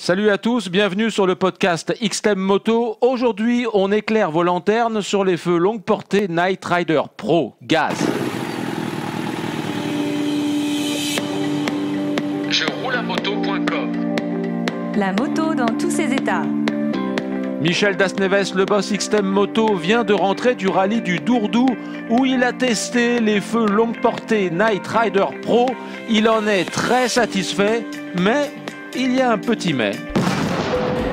Salut à tous, bienvenue sur le podcast XTEM Moto. Aujourd'hui, on éclaire vos lanternes sur les feux longue portée Night Rider Pro Gaz. Je roule à moto.com. La moto dans tous ses états. Michel Dasneves, le boss XTEM Moto, vient de rentrer du rallye du Dourdou où il a testé les feux longue portée Night Rider Pro. Il en est très satisfait, mais il y a un petit mais.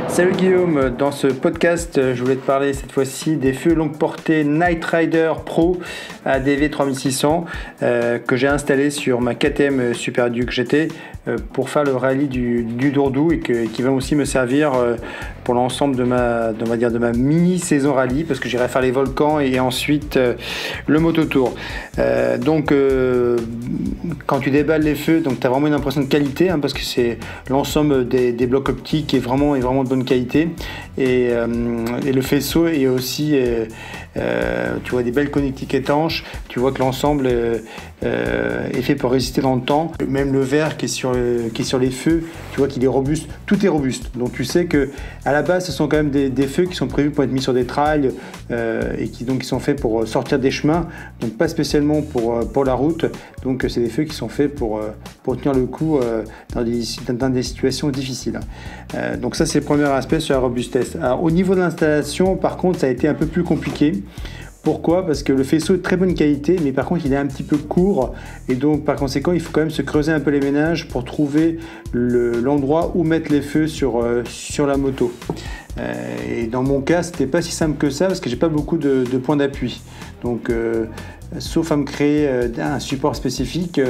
Salut Guillaume, dans ce podcast, je voulais te parler cette fois-ci des feux longue portée Night Rider Pro ADV 3600 que j'ai installé sur ma KTM Super Duke GT pour faire le rallye du Dourdou et qui va aussi me servir pour l'ensemble de ma mini-saison rallye parce que j'irai faire les volcans et ensuite le mototour. Donc quand tu déballes les feux, tu as vraiment une impression de qualité parce que c'est l'ensemble des blocs optiques est vraiment de bonne qualité et le faisceau est aussi tu vois des belles connectiques étanches, tu vois que l'ensemble est fait pour résister dans le temps. Même le verre qui est sur les feux, tu vois qu'il est robuste, tout est robuste. Donc tu sais que à la base ce sont quand même des feux qui sont prévus pour être mis sur des trails et qui sont faits pour sortir des chemins, donc pas spécialement pour la route. Donc c'est des feux qui sont faits pour tenir le coup dans des situations difficiles. Donc ça c'est le premier aspect sur la robustesse. Alors, au niveau de l'installation, par contre, ça a été un peu plus compliqué. Pourquoi ? Parce que le faisceau est de très bonne qualité, mais par contre il est un petit peu court et donc par conséquent il faut quand même se creuser un peu les méninges pour trouver l'endroit où mettre les feux sur la moto. Et dans mon cas c'était pas si simple que ça parce que j'ai pas beaucoup de points d'appui. Donc sauf à me créer un support spécifique,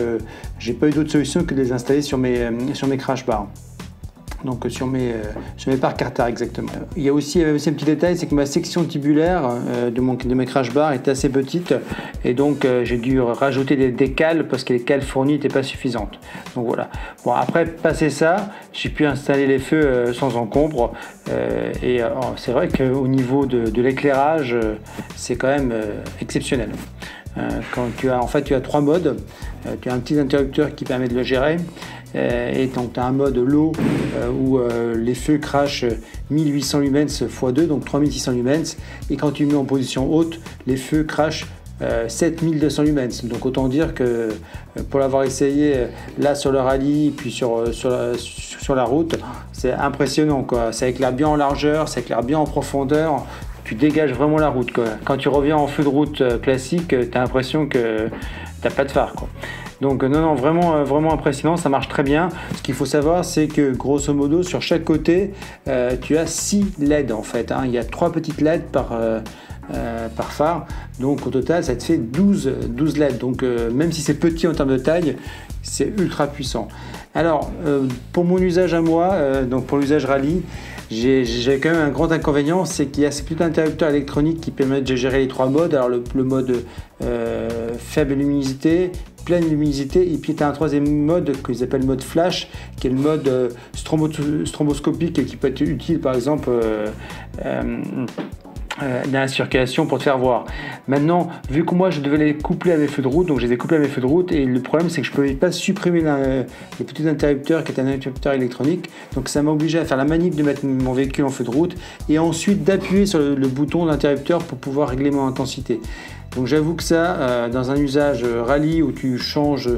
j'ai pas eu d'autre solution que de les installer sur mes crash bars. Donc sur mes pare carters exactement. Il y a aussi un petit détail, c'est que ma section tubulaire de mes crash bars était assez petite et donc j'ai dû rajouter des cales parce que les cales fournies n'étaient pas suffisantes. Donc voilà. Bon après passer ça, j'ai pu installer les feux sans encombre et c'est vrai qu'au niveau de l'éclairage, c'est quand même exceptionnel. Quand tu as trois modes, tu as un petit interrupteur qui permet de le gérer. Et donc tu as un mode low où les feux crachent 1800 lumens x 2, donc 3600 lumens, et quand tu mets en position haute, les feux crachent 7200 lumens. Donc autant dire que pour l'avoir essayé là sur le rallye puis sur la route, c'est impressionnant quoi. Ça éclaire bien en largeur, ça éclaire bien en profondeur. Tu dégages vraiment la route quoi. Quand tu reviens en feu de route classique, tu as l'impression que tu n'as pas de phare quoi. Donc non, vraiment impressionnant, ça marche très bien. Ce qu'il faut savoir, c'est que grosso modo, sur chaque côté, tu as 6 LED en fait. Il y a 3 petites LED par phare. Donc au total, ça te fait 12 LED. Donc même si c'est petit en termes de taille, c'est ultra puissant. Alors, pour mon usage à moi, donc pour l'usage rallye, j'ai quand même un grand inconvénient, c'est qu'il y a ces petits interrupteurs électroniques qui permettent de gérer les 3 modes. Alors le mode faible luminosité, pleine luminosité, et puis tu as un troisième mode qu'ils appellent mode flash, qui est le mode stromboscopique qui peut être utile par exemple dans la circulation pour te faire voir. Maintenant, vu que moi je devais les coupler à mes feux de route, donc je les ai couplés à mes feux de route et le problème c'est que je ne pouvais pas supprimer le petit interrupteur qui est un interrupteur électronique, donc ça m'a obligé à faire la manip de mettre mon véhicule en feu de route et ensuite d'appuyer sur le bouton de l'interrupteur pour pouvoir régler mon intensité. Donc j'avoue que ça, dans un usage rallye où tu changes,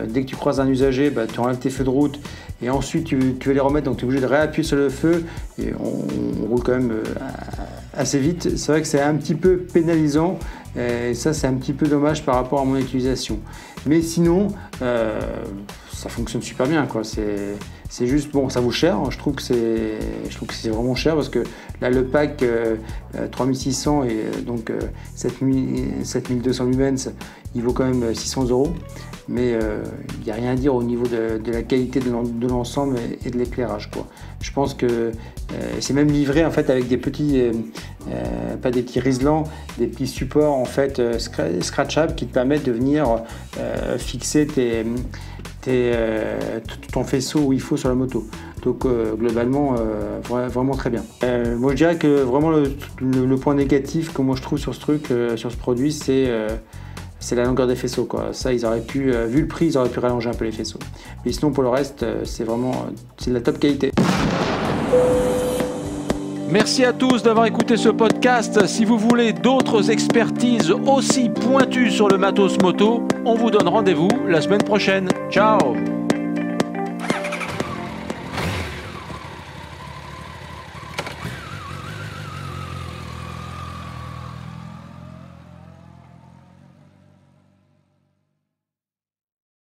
dès que tu croises un usager, tu enlèves tes feux de route et ensuite tu veux les remettre, donc tu es obligé de réappuyer sur le feu et on roule quand même assez vite. C'est vrai que c'est un petit peu pénalisant et ça c'est un petit peu dommage par rapport à mon utilisation. Mais sinon, ça fonctionne super bien quoi. C'est juste, bon, ça vaut cher, je trouve que c'est vraiment cher parce que là le pack 3600 et donc 7200 lumens, il vaut quand même 600 €, mais il n'y a rien à dire au niveau de la qualité de l'ensemble et de l'éclairage quoi. Je pense que c'est même livré en fait avec des petits, pas des petits riselants, des petits supports en fait scratchables qui te permettent de venir fixer ton faisceau où il faut sur la moto. Donc globalement vraiment très bien. Moi je dirais que vraiment le point négatif que moi je trouve sur ce truc, sur ce produit, c'est c'est la longueur des faisceaux, quoi. Ça, ils auraient pu, vu le prix, ils auraient pu rallonger un peu les faisceaux. Mais sinon, pour le reste, c'est vraiment c'est de la top qualité. Merci à tous d'avoir écouté ce podcast. Si vous voulez d'autres expertises aussi pointues sur le matos moto, on vous donne rendez-vous la semaine prochaine. Ciao!